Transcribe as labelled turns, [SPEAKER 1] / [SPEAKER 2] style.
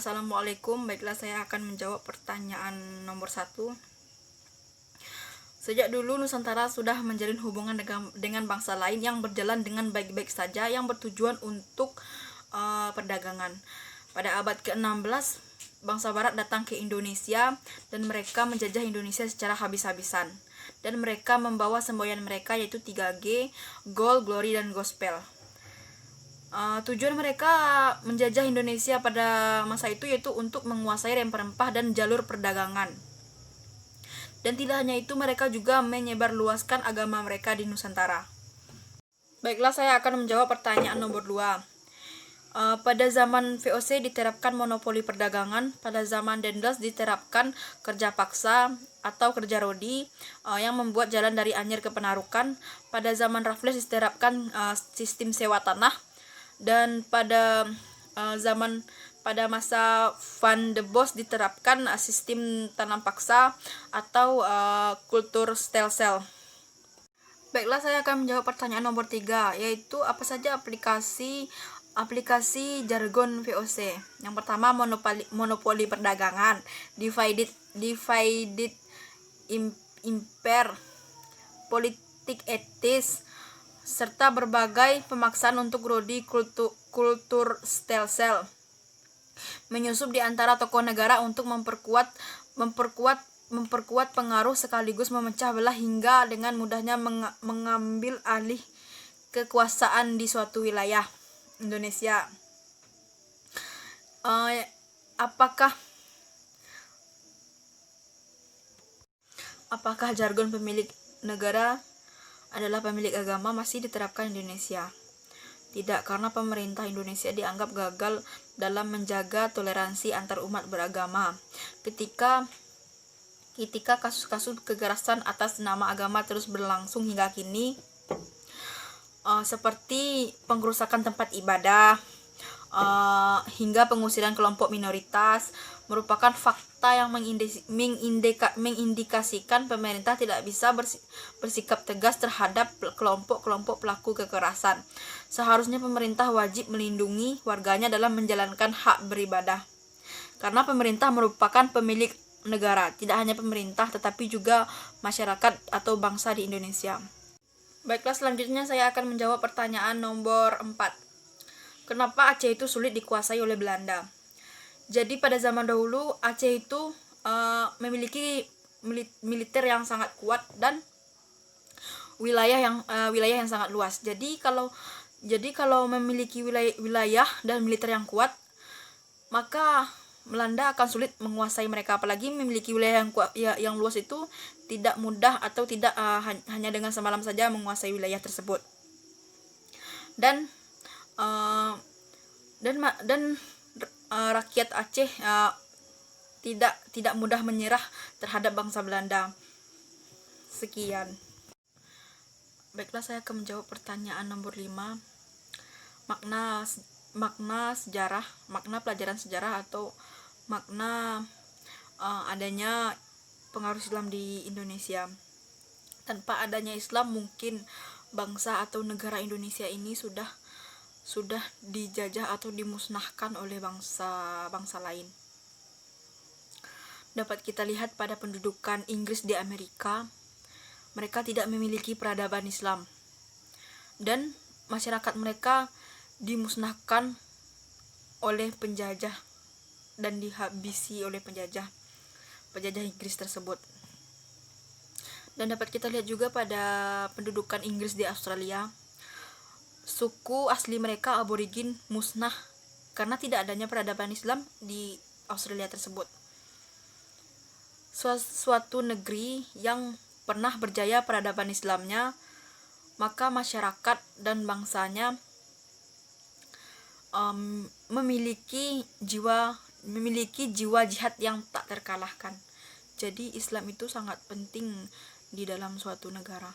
[SPEAKER 1] Assalamualaikum. Baiklah, saya akan menjawab pertanyaan nomor 1. Sejak dulu Nusantara sudah menjalin hubungan dengan bangsa lain yang berjalan dengan baik-baik saja, yang bertujuan untuk perdagangan. Pada abad ke-16, bangsa barat datang ke Indonesia dan mereka menjajah Indonesia secara habis-habisan. Dan mereka membawa semboyan mereka, yaitu 3G, Gold, Glory, dan Gospel. Tujuan mereka menjajah Indonesia pada masa itu yaitu untuk menguasai rempah-rempah dan jalur perdagangan. Dan tidak hanya itu, mereka juga menyebarluaskan agama mereka di Nusantara. Baiklah, saya akan menjawab pertanyaan nomor 2. Pada zaman VOC diterapkan monopoli perdagangan, pada zaman Dendels diterapkan kerja paksa atau kerja rodi yang membuat jalan dari Anyer ke Penarukan. Pada zaman Raffles diterapkan sistem sewa tanah, dan pada masa Van de Bos diterapkan sistem tanam paksa atau kultur stelsel. Baiklah, saya akan menjawab pertanyaan nomor 3, yaitu apa saja aplikasi jargon VOC. Yang pertama, monopoli perdagangan, divided impare, politik etis, serta berbagai pemaksaan untuk rodi kultur stelsel. Menyusup di antara tokoh negara untuk memperkuat pengaruh sekaligus memecah belah hingga dengan mudahnya mengambil alih kekuasaan di suatu wilayah Indonesia. Apakah jargon pemilik negara adalah pemilik agama masih diterapkan di Indonesia? Tidak, karena pemerintah Indonesia dianggap gagal dalam menjaga toleransi antar umat beragama. Ketika kasus-kasus kekerasan atas nama agama terus berlangsung hingga kini, seperti pengrusakan tempat ibadah hingga pengusiran kelompok minoritas, merupakan fakta yang mengindikasikan pemerintah tidak bisa bersikap tegas terhadap kelompok-kelompok pelaku kekerasan. Seharusnya pemerintah wajib melindungi warganya dalam menjalankan hak beribadah, karena pemerintah merupakan pemilik negara, tidak hanya pemerintah tetapi juga masyarakat atau bangsa di Indonesia. Baiklah, selanjutnya saya akan menjawab pertanyaan nomor 4. Kenapa Aceh itu sulit dikuasai oleh Belanda? Jadi pada zaman dahulu Aceh itu memiliki militer yang sangat kuat dan wilayah yang sangat luas. Jadi kalau memiliki wilayah dan militer yang kuat, maka Belanda akan sulit menguasai mereka. Apalagi memiliki wilayah yang kuat, yang luas itu tidak mudah atau tidak hanya dengan semalam saja menguasai wilayah tersebut. Dan rakyat Aceh tidak mudah menyerah terhadap bangsa Belanda. Sekian. Baiklah, saya akan menjawab pertanyaan nomor 5. Makna sejarah, makna pelajaran sejarah atau makna adanya pengaruh Islam di Indonesia. Tanpa adanya Islam, mungkin bangsa atau negara Indonesia ini sudah dijajah atau dimusnahkan oleh bangsa lain. Dapat kita lihat pada pendudukan Inggris di Amerika, mereka tidak memiliki peradaban Islam dan masyarakat mereka dimusnahkan oleh penjajah dan dihabisi oleh penjajah Inggris tersebut. Dan dapat kita lihat juga pada pendudukan Inggris di Australia, suku asli mereka aborigin musnah karena tidak adanya peradaban Islam di Australia tersebut. Suatu negeri yang pernah berjaya peradaban Islamnya, maka masyarakat dan bangsanya memiliki jiwa jihad yang tak terkalahkan. Jadi Islam itu sangat penting di dalam suatu negara.